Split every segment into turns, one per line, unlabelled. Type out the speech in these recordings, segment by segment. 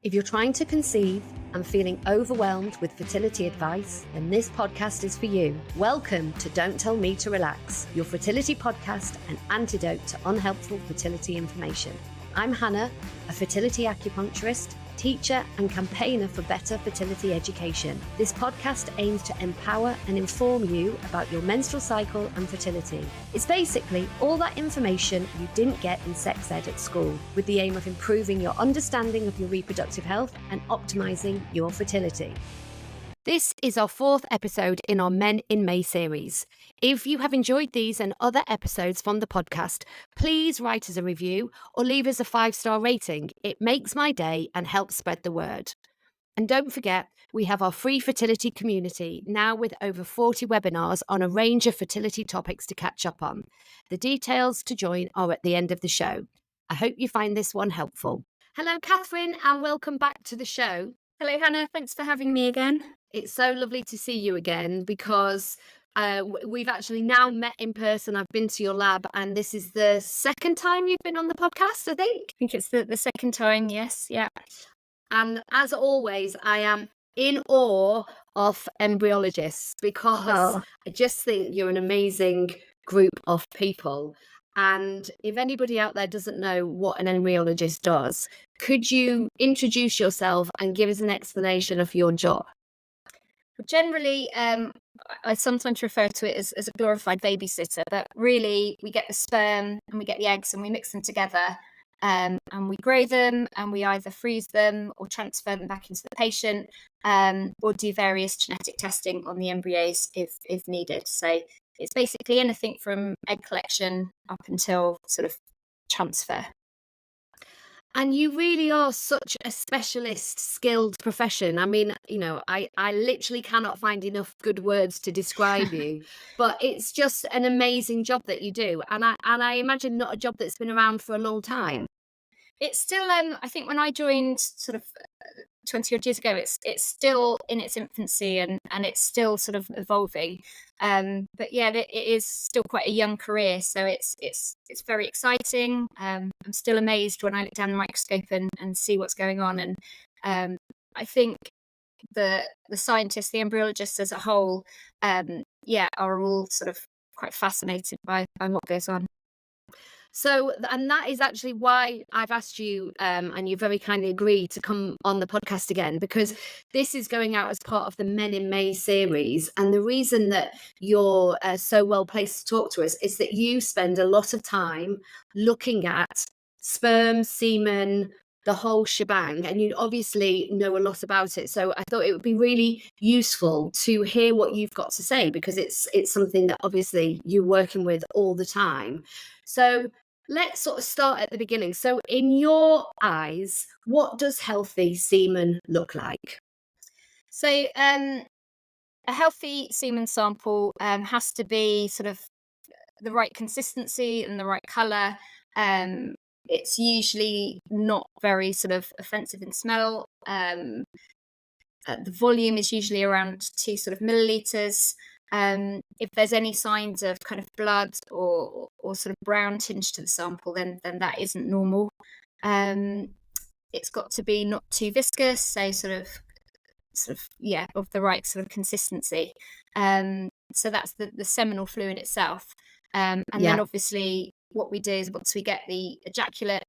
If you're trying to conceive and feeling overwhelmed with fertility advice, then this podcast is for you. Welcome to Don't Tell Me to Relax, your fertility podcast and antidote to unhelpful fertility information. I'm Hannah, a fertility acupuncturist, teacher and campaigner for better fertility education. This podcast aims to empower and inform you about your menstrual cycle and fertility. It's basically all that information you didn't get in sex ed at school, with the aim of improving your understanding of your reproductive health and optimizing your fertility. This is our fourth episode in our Men in May series. If you have enjoyed these and other episodes from the podcast, please write us a review or leave us a 5-star rating. It makes my day and helps spread the word. And don't forget, we have our free fertility community, now with over 40 webinars on a range of fertility topics to catch up on. The details to join are at the end of the show. I hope you find this one helpful. Hello, Catherine, and welcome back to the show.
Hello, Hannah. Thanks for having me again.
It's so lovely to see you again because we've actually now met in person. I've been to your lab and this is the second time you've been on the podcast, I think.
I think it's the second time, yes, yeah.
And as always, I am in awe of embryologists because I just think you're an amazing group of people. And if anybody out there doesn't know what an embryologist does, could you introduce yourself and give us an explanation of your job?
Generally, I sometimes refer to it as a glorified babysitter, but really we get the sperm and we get the eggs and we mix them together and we grow them and we either freeze them or transfer them back into the patient or do various genetic testing on the embryos if needed. So it's basically anything from egg collection up until sort of transfer.
And you really are such a specialist, skilled profession. I mean, you know, I literally cannot find enough good words to describe you, but it's just an amazing job that you do. And I imagine not a job that's been around for a long time.
It's still, I think when I joined sort of 20 odd years ago, it's still in its infancy and it's still sort of evolving. But yeah, it is still quite a young career. So it's very exciting. I'm still amazed when I look down the microscope and see what's going on. And I think the scientists, the embryologists as a whole, are all sort of quite fascinated by what goes on.
So, and that is actually why I've asked you, and you very kindly agreed to come on the podcast again, because this is going out as part of the Men in May series. And the reason that you're so well placed to talk to us is that you spend a lot of time looking at sperm, semen, the whole shebang, and you obviously know a lot about it. So I thought it would be really useful to hear what you've got to say, because it's something that obviously you're working with all the time. So let's sort of start at the beginning. So in your eyes, what does healthy semen look like?
So a healthy semen sample has to be sort of the right consistency and the right colour. It's usually not very sort of offensive in smell. The volume is usually around 2 sort of millilitres. If there's any signs of kind of blood or sort of brown tinge to the sample, then that isn't normal. It's got to be not too viscous, so sort of of the right sort of consistency. So that's the seminal fluid itself. Then obviously what we do is once we get the ejaculate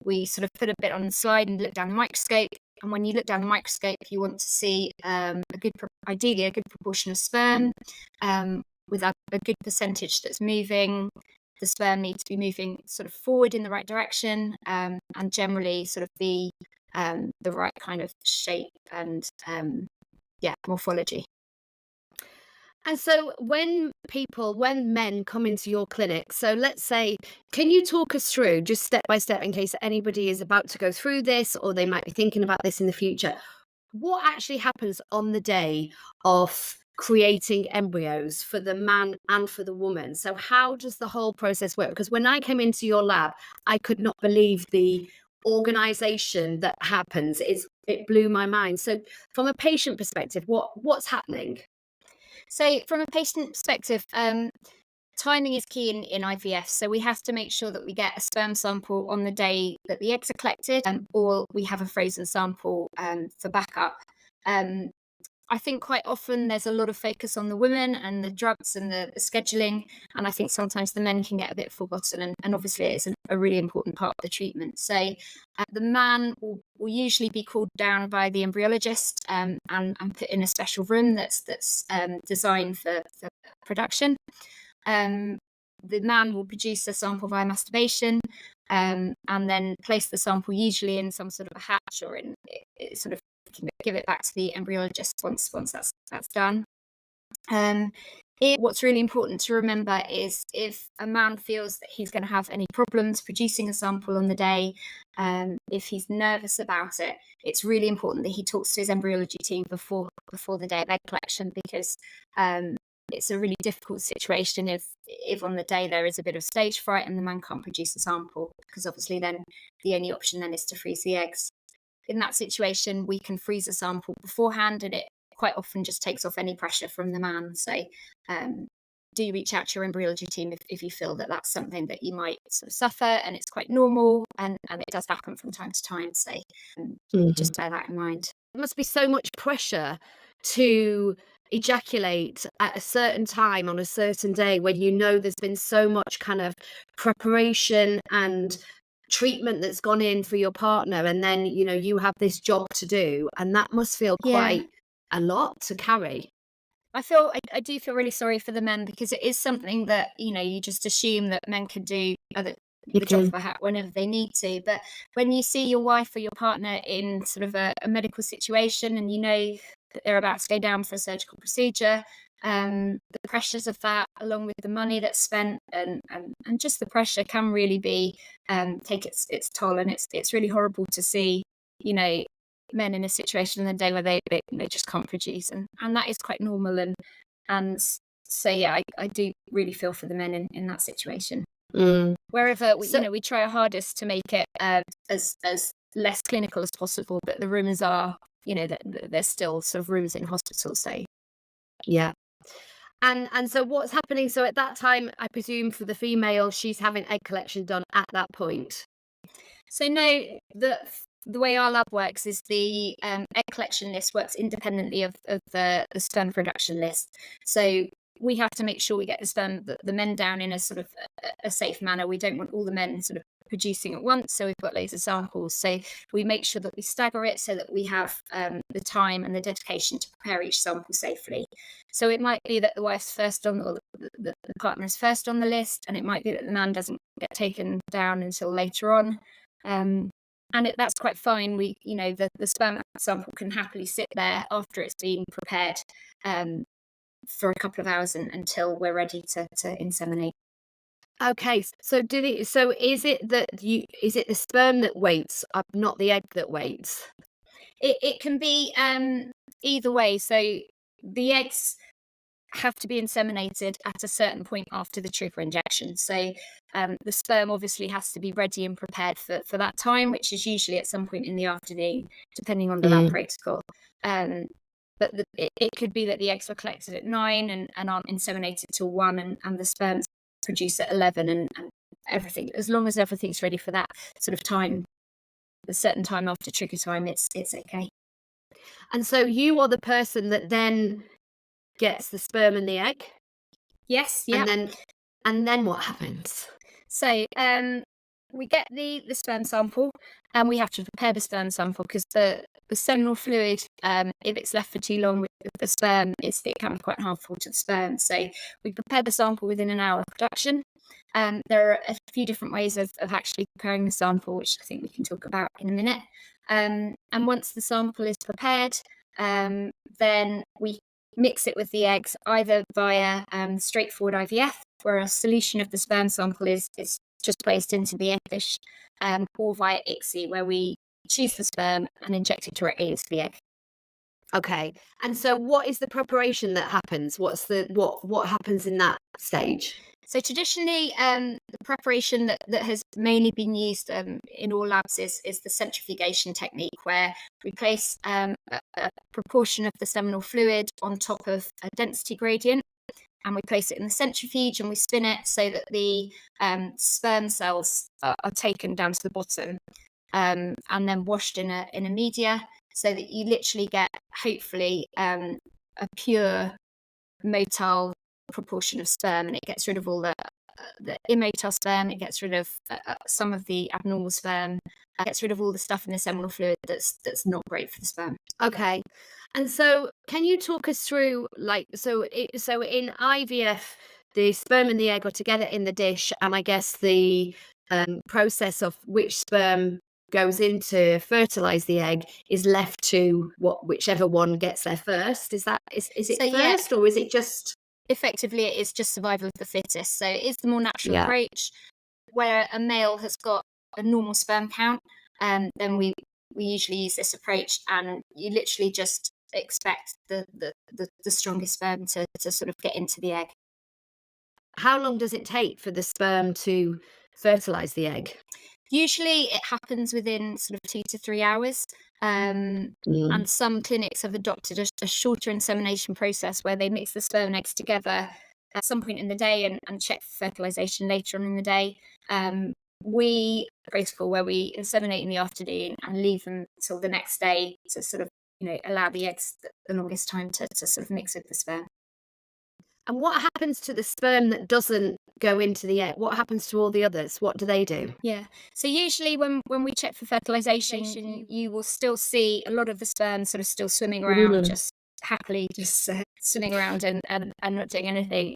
we sort of put a bit on the slide and look down the microscope. And when you look down the microscope, you want to see ideally a good proportion of sperm with a good percentage that's moving. The sperm needs to be moving sort of forward in the right direction and generally sort of be the right kind of shape and morphology.
And so when men come into your clinic, so let's say, can you talk us through just step by step in case anybody is about to go through this or they might be thinking about this in the future, what actually happens on the day of creating embryos for the man and for the woman? So how does the whole process work? Because when I came into your lab, I could not believe the organization that happens. It blew my mind. So from a patient perspective, what's happening?
So from a patient perspective, timing is key in IVF. So we have to make sure that we get a sperm sample on the day that the eggs are collected, or we have a frozen sample for backup. I think quite often there's a lot of focus on the women and the drugs and the scheduling. And I think sometimes the men can get a bit forgotten. And obviously it's a really important part of the treatment. So the man will usually be called down by the embryologist and put in a special room that's designed for production. The man will produce a sample via masturbation and then place the sample usually in some sort of a hatch or in sort of give it back to the embryologist once that's done. What's really important to remember is if a man feels that he's going to have any problems producing a sample on the day, if he's nervous about it, it's really important that he talks to his embryology team before the day of egg collection, because it's a really difficult situation if on the day there is a bit of stage fright and the man can't produce a sample, because obviously then the only option then is to freeze the eggs. In that situation, we can freeze a sample beforehand, and it quite often just takes off any pressure from the man. So do reach out to your embryology team if you feel that that's something that you might sort of suffer, and it's quite normal, and it does happen from time to time. So just bear that in mind.
There must be so much pressure to ejaculate at a certain time on a certain day when you know there's been so much kind of preparation and treatment that's gone in for your partner, and then you have this job to do, and that must feel quite a lot to carry.
I do feel really sorry for the men, because it is something that you just assume that men can do the drop of a hat whenever they need to. But when you see your wife or your partner in sort of a medical situation, and you know that they're about to go down for a surgical procedure, the pressures of that, along with the money that's spent, and just the pressure can really be take its toll, and it's really horrible to see men in a situation in the day where they just can't produce, and that is quite normal, and so I do really feel for the men in that situation. Wherever we try our hardest to make it as less clinical as possible, but the rumors are that there's still sort of rooms in hospitals. So
and so what's happening? So at that time, I presume for the female, she's having egg collection done at that point.
So no, the way our lab works is the egg collection list works independently of the sperm production list. So we have to make sure we get the men down in a sort of a safe manner. We don't want all the men sort of producing at once, so we've got loads of samples. So we make sure that we stagger it so that we have the time and the dedication to prepare each sample safely. So it might be that the wife's first on, or the partner is first on the list, and it might be that the man doesn't get taken down until later on. And that's quite fine. The sperm sample can happily sit there after it's been prepared for a couple of hours until we're ready to inseminate.
Okay, so is it the sperm that waits, not the egg that waits?
It can be either way. So the eggs have to be inseminated at a certain point after the trigger injection. So the sperm obviously has to be ready and prepared for that time, which is usually at some point in the afternoon, depending on the lab protocol. But it could be that the eggs were collected at 9 and aren't inseminated till 1, and the sperms produce at 11, and everything, as long as everything's ready for that sort of time, a certain time after trigger time, it's okay.
And so you are the person that then gets the sperm and the egg?
Yes, yeah.
And then what happens?
So we get the sperm sample, and we have to prepare the sperm sample, because the seminal fluid, if it's left for too long with the sperm, it can be quite harmful to the sperm. So we prepare the sample within an hour of production. There are a few different ways of actually preparing the sample, which I think we can talk about in a minute. And once the sample is prepared, then we mix it with the eggs, either via straightforward IVF, where a solution of the sperm sample is just placed into the egg dish, or via ICSI, where we choose the sperm and inject it directly into the egg.
Okay, and so what is the preparation that happens? What happens in that stage?
So traditionally, the preparation that has mainly been used in all labs is the centrifugation technique, where we place a proportion of the seminal fluid on top of a density gradient, and we place it in the centrifuge and we spin it so that the sperm cells are taken down to the bottom, and then washed in a media, so that you literally get, hopefully, a pure motile proportion of sperm, and it gets rid of all the immotile sperm. It gets rid of some of the abnormal sperm. It gets rid of all the stuff in the seminal fluid that's not great for the sperm.
Okay. And so can you talk us through, like, so in IVF, the sperm and the egg are together in the dish, and I guess the process of which sperm goes in to fertilize the egg is left to whichever one gets there first. Is it
So, yeah,
first, or is it just
effectively it is just survival of the fittest. So it is the more natural
yeah?
approach, where a male has got a normal sperm count, then we usually use this approach, and you literally just expect the strongest sperm to sort of get into the egg.
How long does it take for the sperm to fertilize the egg?
Usually it happens within sort of 2 to 3 hours.
Mm.
And some clinics have adopted a shorter insemination process where they mix the sperm and eggs together at some point in the day and check for fertilization later on in the day. We have a protocol where we inseminate in the afternoon and leave them till the next day to sort of, allow the eggs the longest time to sort of mix with the sperm.
And what happens to the sperm that doesn't go into the egg? What happens to all the others? What do they do?
Yeah. So usually when we check for fertilization, you will still see a lot of the sperm sort of still swimming around, just happily just swimming around and not doing anything.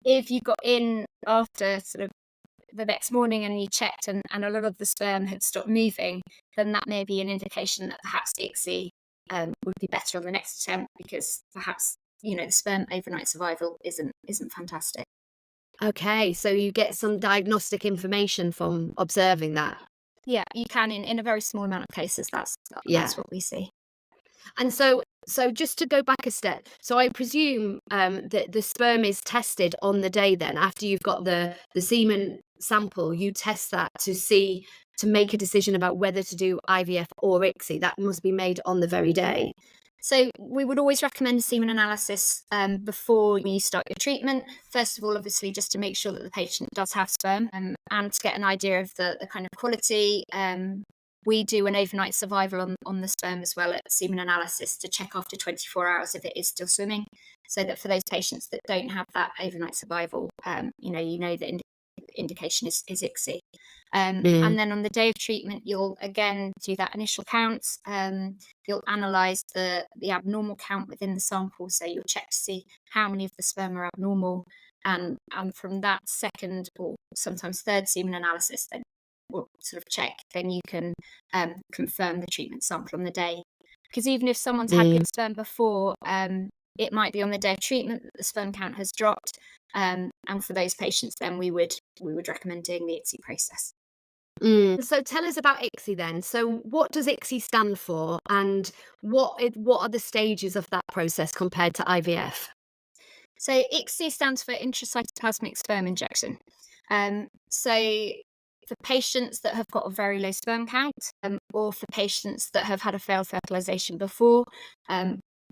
If you got in after sort of the next morning and you checked and a lot of the sperm had stopped moving, then that may be an indication that perhaps ICSI would be better on the next attempt, because perhaps the sperm overnight survival isn't fantastic.
Okay, so you get some diagnostic information from observing that.
Yeah, you can in a very small amount of cases. That's what we see.
And so just to go back a step, so I presume that the sperm is tested on the day. Then after you've got the semen sample, you test that to make a decision about whether to do IVF or ICSI. That must be made on the very day.
So we would always recommend semen analysis before you start your treatment. First of all, obviously, just to make sure that the patient does have sperm, and to get an idea of the kind of quality. We do an overnight survival on the sperm as well at semen analysis to check after 24 hours if it is still swimming, so that for those patients that don't have that overnight survival, the indication is ICSI. And then on the day of treatment, you'll again do that initial count. You'll analyse the abnormal count within the sample, so you'll check to see how many of the sperm are abnormal, and from that second or sometimes third semen analysis, then we'll sort of check. Then you can confirm the treatment sample on the day, because even if someone's had good sperm before, it might be on the day of treatment that the sperm count has dropped, and for those patients, then we would recommend doing the ICSI process.
So tell us about ICSI then. So what does ICSI stand for, and what are the stages of that process compared to IVF?
So ICSI stands for intracytoplasmic sperm injection. So for patients that have got a very low sperm count, or for patients that have had a failed fertilization before,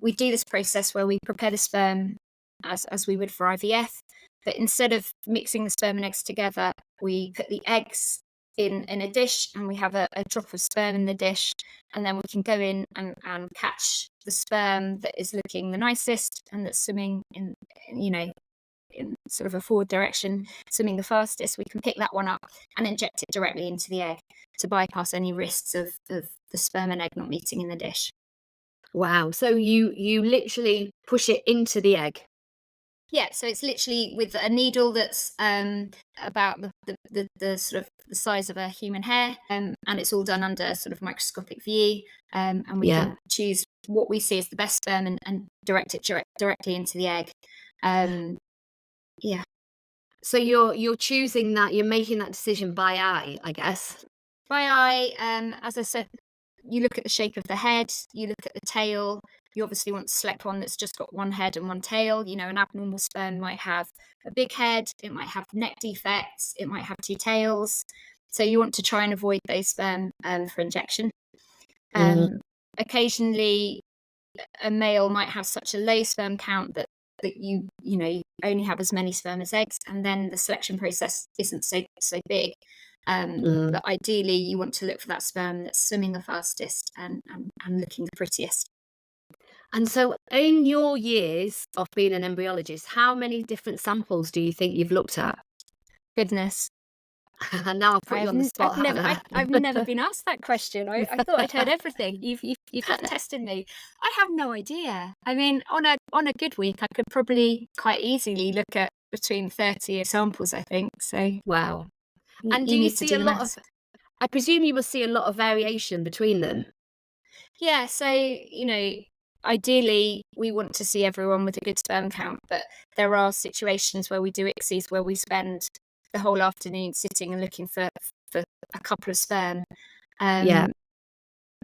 we do this process where we prepare the sperm as we would for IVF, but instead of mixing the sperm and eggs together, we put the eggs in a dish, and we have a drop of sperm in the dish, and then we can go in and catch the sperm that is looking the nicest and that's swimming in sort of a forward direction, swimming the fastest. We can pick that one up and inject it directly into the egg to bypass any risks of the sperm and egg not meeting in the dish.
Wow. So you literally push it into the egg.
Yeah, so it's literally with a needle that's about the sort of the size of a human hair, and it's all done under sort of microscopic view, and we can choose what we see as the best sperm and direct it directly into the egg. Yeah.
So you're choosing that, you're making that decision by eye, I guess.
By eye, as I said, you look at the shape of the head, you look at the tail. You obviously want to select one that's just got one head and one tail. An abnormal sperm might have a big head, it might have neck defects, it might have two tails. So you want to try and avoid those sperm for injection. Occasionally, a male might have such a low sperm count that you know, you only have as many sperm as eggs, and then the selection process isn't so big. But ideally, you want to look for that sperm that's swimming the fastest and looking the prettiest.
And so, in your years of being an embryologist, how many different samples do you think you've looked at?
Goodness.
And now I'll put you on the spot.
I've never been asked that question. I thought I'd heard everything. You've tested me. I have no idea. I mean, on a good week, I could probably quite easily look at between 30 samples, I think. So
Wow. And do
you
you
need to
see
do
a
the
lot
maths.
of, I presume you will see a lot of variation between them.
Yeah, so, you know, ideally we want to see everyone with a good sperm count, but there are situations where we do ICSIs where we spend the whole afternoon sitting and looking for a couple of sperm.
Yeah.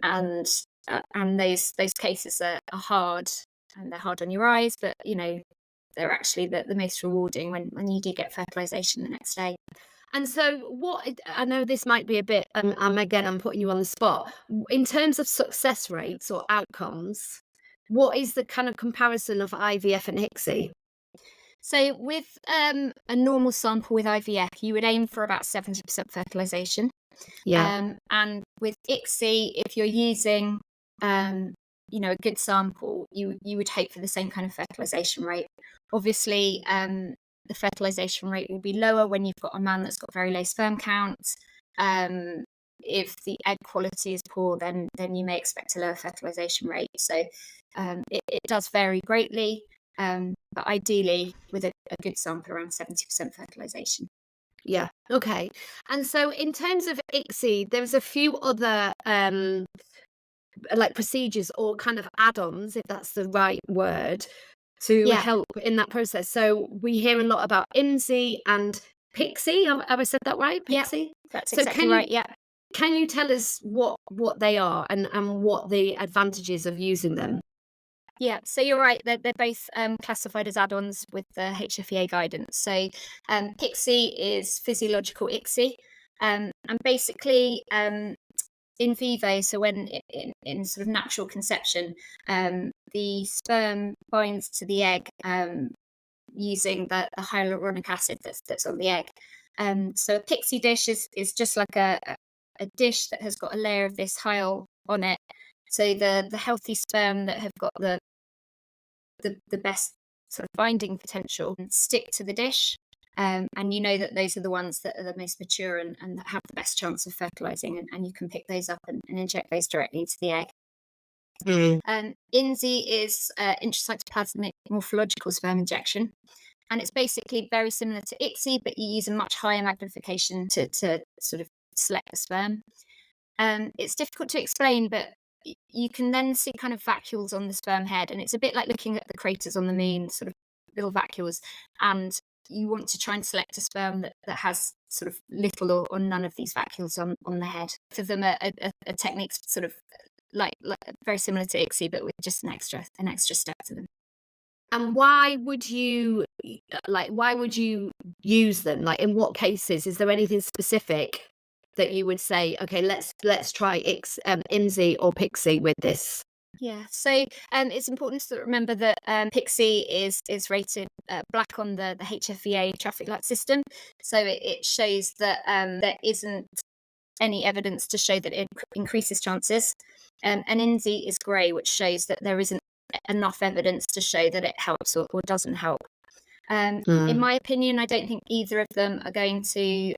And those cases are hard, and they're hard on your eyes, but, you know, they're actually the most rewarding when you do get fertilization the next day.
And so I know this might be a bit, again, I'm putting you on the spot. In terms of success rates or outcomes, what is the kind of comparison of IVF and ICSI?
So with a normal sample with IVF, you would aim for about 70% fertilization.
Yeah.
And with ICSI, if you're using, you know, a good sample, you would hope for the same kind of fertilization rate. Obviously, the fertilization rate will be lower when you've got a man that's got very low sperm counts. If the egg quality is poor, then you may expect a lower fertilization rate. So it does vary greatly, but ideally with a good sample, around 70% fertilization.
Yeah. Okay. And so in terms of ICSI, there's a few other like procedures or kind of add-ons, if that's the right word, to
Yeah.
help in that process. So we hear a lot about IMSI and PICSI. Have I said that right?
Yeah,
PICSI?
that's
So
exactly right. Yeah.
can you tell us what they are and what the advantages of using them?
Yeah, so you're right. They're both classified as add-ons with the HFEA guidance. So PICSI is physiological ICSI, and basically in vivo, so when in sort of natural conception, the sperm binds to the egg using the hyaluronic acid that's on the egg. So a PICSI dish is just like a dish that has got a layer of this hyal on it. So the healthy sperm that have got the best sort of binding potential and stick to the dish. And you know that those are the ones that are the most mature and that have the best chance of fertilizing, and you can pick those up and inject those directly into the egg. INSI is intracytoplasmic morphological sperm injection, and it's basically very similar to ICSI, but you use a much higher magnification to sort of select the sperm. It's difficult to explain, but you can then see kind of vacuoles on the sperm head, and it's a bit like looking at the craters on the moon, sort of little vacuoles, and you want to try and select a sperm that has sort of little or none of these vacuoles on the head. For them, a technique's sort of like very similar to ICSI, but with just an extra step to them.
And why would you use them? Like, in what cases? Is there anything specific that you would say, okay, let's try IMSI or PICSI with this?
Yeah, so it's important to remember that PICSI is rated black on the HFEA traffic light system, so it shows that there isn't any evidence to show that it increases chances, and INSI is grey, which shows that there isn't enough evidence to show that it helps or doesn't help. In my opinion, I don't think either of them are going to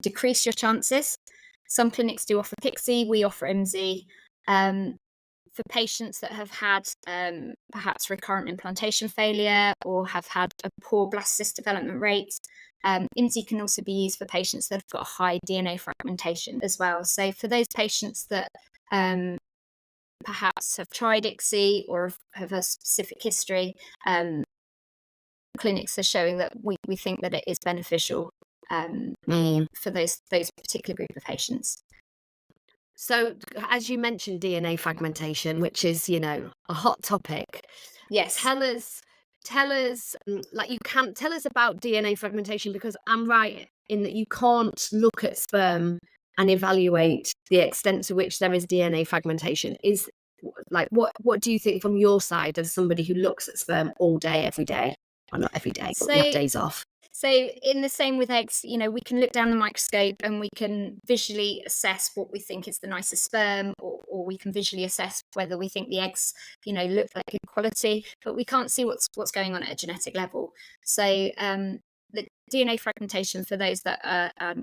decrease your chances. Some clinics do offer PICSI, we offer IMSI. For patients that have had perhaps recurrent implantation failure or have had a poor blastocyst development rate, IMSI can also be used for patients that have got high DNA fragmentation as well. So for those patients that perhaps have tried ICSI or have a specific history, clinics are showing that we think that it is beneficial for those particular group of patients.
So, as you mentioned, DNA fragmentation, which is, you know, a hot topic.
Yes.
Tell us, like, you can't tell us about DNA fragmentation, because I'm right in that you can't look at sperm and evaluate the extent to which there is DNA fragmentation. Like, what do you think from your side as somebody who looks at sperm all day, every day? Well, not every day, but we have days off.
So in the same with eggs, we can look down the microscope and we can visually assess what we think is the nicest sperm, or we can visually assess whether we think the eggs, look like good quality, but we can't see what's going on at a genetic level. So the DNA fragmentation, for those that are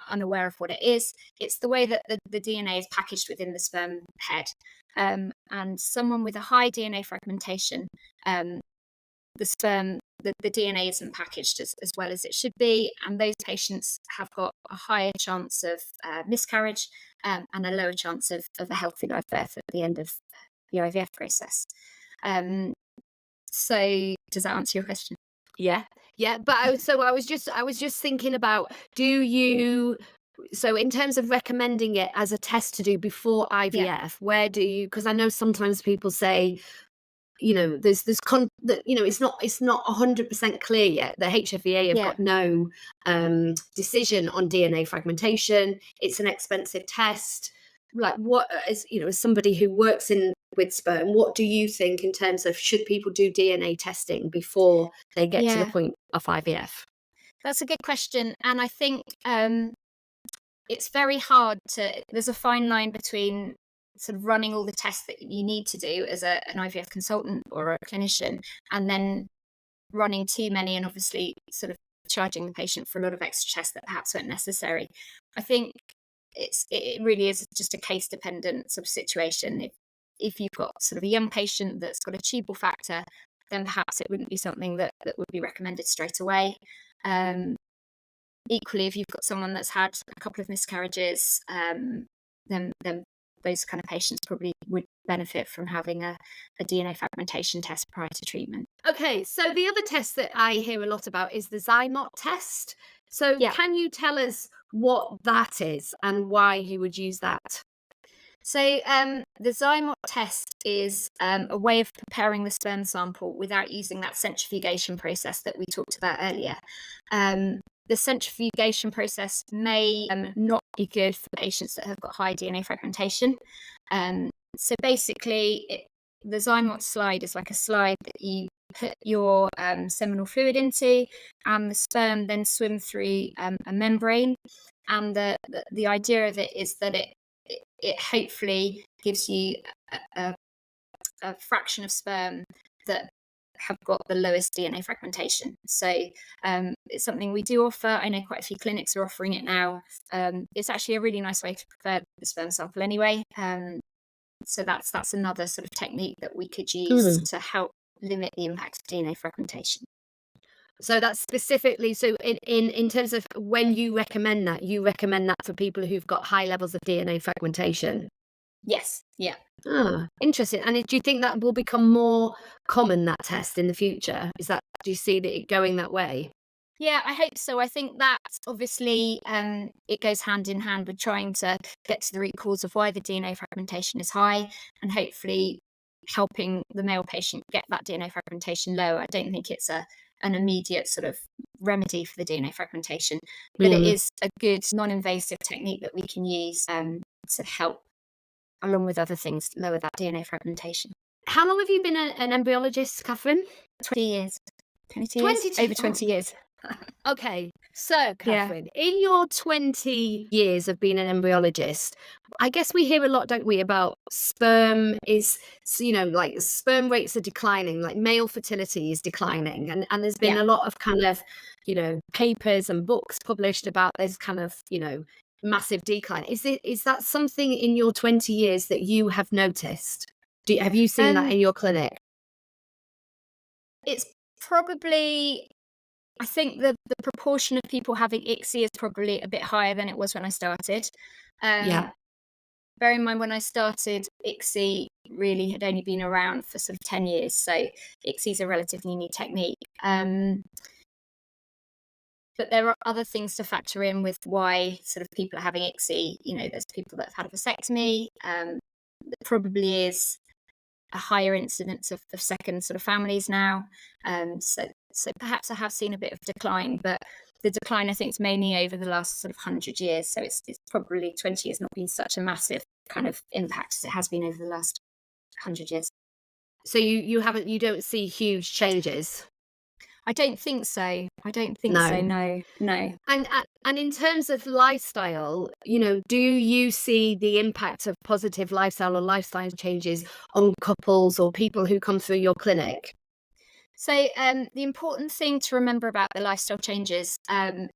unaware of what it is, it's the way that the DNA is packaged within the sperm head. And someone with a high DNA fragmentation, the sperm, the DNA isn't packaged as well as it should be, and those patients have got a higher chance of miscarriage, and a lower chance of a healthy live birth at the end of the IVF process. So does that answer your question?
Yeah. But I was just thinking about, so in terms of recommending it as a test to do before IVF, where do you? Because I know sometimes people say, there's it's not 100% clear yet. The HFEA have got no decision on DNA fragmentation. It's an expensive test. Like, what, as somebody who works with sperm, what do you think in terms of, should people do DNA testing before they get to the point of IVF?
That's a good question, and I think it's very hard there's a fine line between sort of running all the tests that you need to do as an IVF consultant or a clinician, and then running too many and obviously sort of charging the patient for a lot of extra tests that perhaps weren't necessary. I think it really is just a case dependent sort of situation. If you've got sort of a young patient that's got a tubal factor, then perhaps it wouldn't be something that would be recommended straight away. Equally, if you've got someone that's had a couple of miscarriages, then those kind of patients probably would benefit from having a DNA fragmentation test prior to treatment.
Okay, so the other test that I hear a lot about is the Zymot test. So can you tell us what that is and why you would use that?
So the Zymot test is a way of preparing the sperm sample without using that centrifugation process that we talked about earlier. The centrifugation process may not be good for patients that have got high DNA fragmentation. So basically, the Zymot slide is like a slide that you put your seminal fluid into, and the sperm then swim through a membrane. And the idea of it is that it hopefully gives you a fraction of sperm that have got the lowest DNA fragmentation. So it's something we do offer. I know quite a few clinics are offering it now. It's actually a really nice way to prepare the sperm sample anyway. So that's another sort of technique that we could use to help limit the impact of DNA fragmentation.
So that's specifically, so in terms of when you recommend that for people who've got high levels of DNA fragmentation?
Yes. Yeah.
Ah, interesting. And do you think that will become more common, that test, in the future? Do you see it going that way?
Yeah, I hope so. I think that obviously it goes hand in hand with trying to get to the root cause of why the DNA fragmentation is high, and hopefully helping the male patient get that DNA fragmentation lower. I don't think it's an immediate sort of remedy for the DNA fragmentation, but it is a good non-invasive technique that we can use to help, along with other things, lower that DNA fragmentation.
How long have you been an embryologist, Catherine?
20 years. 22 years? Over 20 years.
Okay, so Catherine, in your 20 years of being an embryologist, I guess we hear a lot, don't we, about sperm is, like sperm rates are declining, like male fertility is declining. And there's been a lot of kind of, papers and books published about this kind of, massive decline. Is that something in your 20 years that you have noticed? Have you seen that in your clinic?
It's probably, I think the proportion of people having ICSI is probably a bit higher than it was when I started. Bear in mind, when I started, ICSI really had only been around for sort of 10 years. So ICSI is a relatively new technique. But there are other things to factor in with why sort of people are having ICSI. There's people that have had a vasectomy. There probably is a higher incidence of second sort of families now. So perhaps I have seen a bit of decline, but the decline, I think, is mainly over the last sort of 100 years. So it's probably 20 years not been such a massive kind of impact as it has been over the last 100 years.
So you don't see huge changes?
I don't think so. I don't think so.
No.
No.
And in terms of lifestyle, do you see the impact of positive lifestyle or lifestyle changes on couples or people who come through your clinic?
So the important thing to remember about the lifestyle changes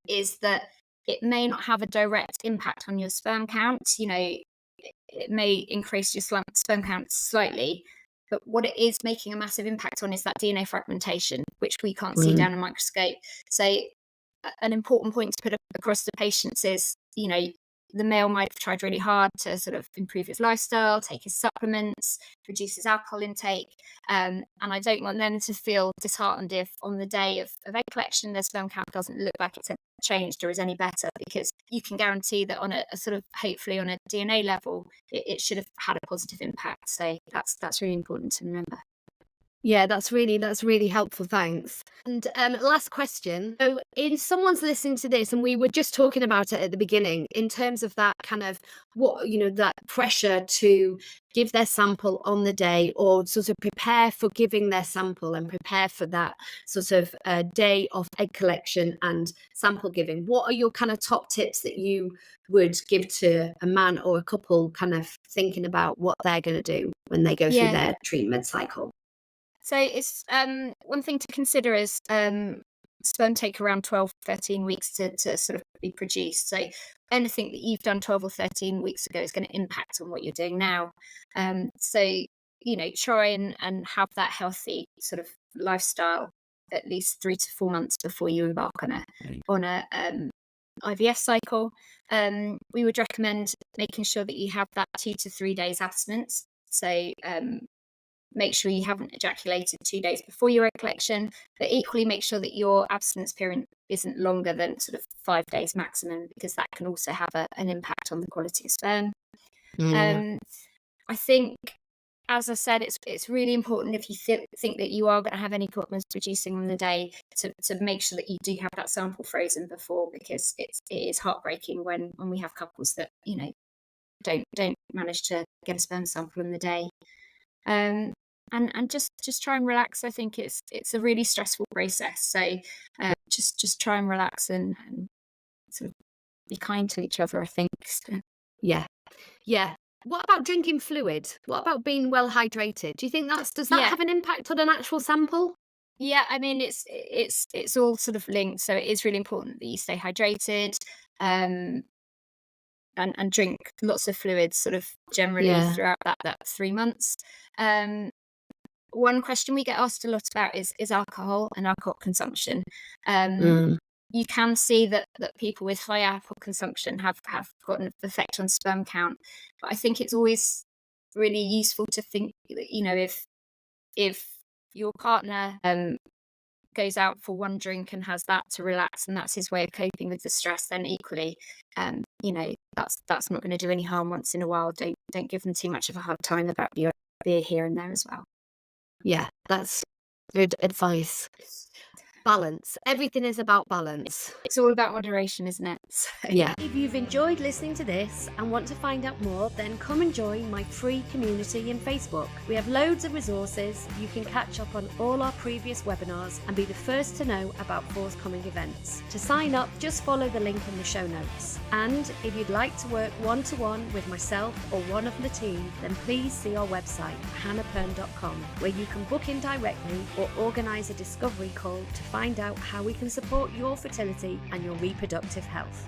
is that it may not have a direct impact on your sperm count. It may increase your sperm count slightly, but what it is making a massive impact on is that DNA fragmentation, which we can't see down a microscope. So an important point to put across to patients is, the male might have tried really hard to sort of improve his lifestyle, take his supplements, reduce his alcohol intake. And I don't want them to feel disheartened if on the day of egg collection, their sperm count doesn't look like it's changed or is any better, because you can guarantee that on a sort of, hopefully on a DNA level, it should have had a positive impact. So that's really important to remember.
Yeah, that's really helpful. Thanks. And last question. So, if someone's listening to this, and we were just talking about it at the beginning, in terms of that kind of that pressure to give their sample on the day, or sort of prepare for giving their sample and prepare for that sort of day of egg collection and sample giving. What are your kind of top tips that you would give to a man or a couple kind of thinking about what they're going to do when they go through their treatment cycle?
So it's one thing to consider is sperm take around 12, 13 weeks to sort of be produced. So anything that you've done 12 or 13 weeks ago is going to impact on what you're doing now. So, try and have that healthy sort of lifestyle at least 3 to 4 months before you embark on a IVF cycle. We would recommend making sure that you have that 2 to 3 days abstinence. So make sure you haven't ejaculated 2 days before your egg collection, but equally make sure that your abstinence period isn't longer than sort of 5 days maximum, because that can also have an impact on the quality of sperm. I think, as I said, it's really important if you think that you are going to have any problems producing on the day to make sure that you do have that sample frozen before, because it is heartbreaking when we have couples that don't manage to get a sperm sample on the day. And just try and relax. I think it's a really stressful process. So just try and relax and sort of be kind to each other, I think.
Yeah. What about drinking fluid? What about being well hydrated? Do you think does that have an impact on an actual sample?
Yeah, I mean it's all sort of linked. So it is really important that you stay hydrated. And drink lots of fluids sort of generally throughout that 3 months. One question we get asked a lot about is alcohol and alcohol consumption. You can see that people with high alcohol consumption have got an effect on sperm count. But I think it's always really useful to think that, if your partner goes out for one drink and has that to relax, and that's his way of coping with the stress, then equally, that's not going to do any harm once in a while. Don't give them too much of a hard time about your beer here and there as well.
Yeah, that's good advice. Balance. Everything is about balance.
It's all about moderation, isn't it? So.
Yeah. If you've enjoyed listening to this and want to find out more, then come and join my free community in Facebook. We have loads of resources. You can catch up on all our previous webinars and be the first to know about forthcoming events. To sign up, just follow the link in the show notes. And if you'd like to work one-to-one with myself or one of the team, then please see our website, hannahpern.com, where you can book in directly or organise a discovery call to find out how we can support your fertility and your reproductive health.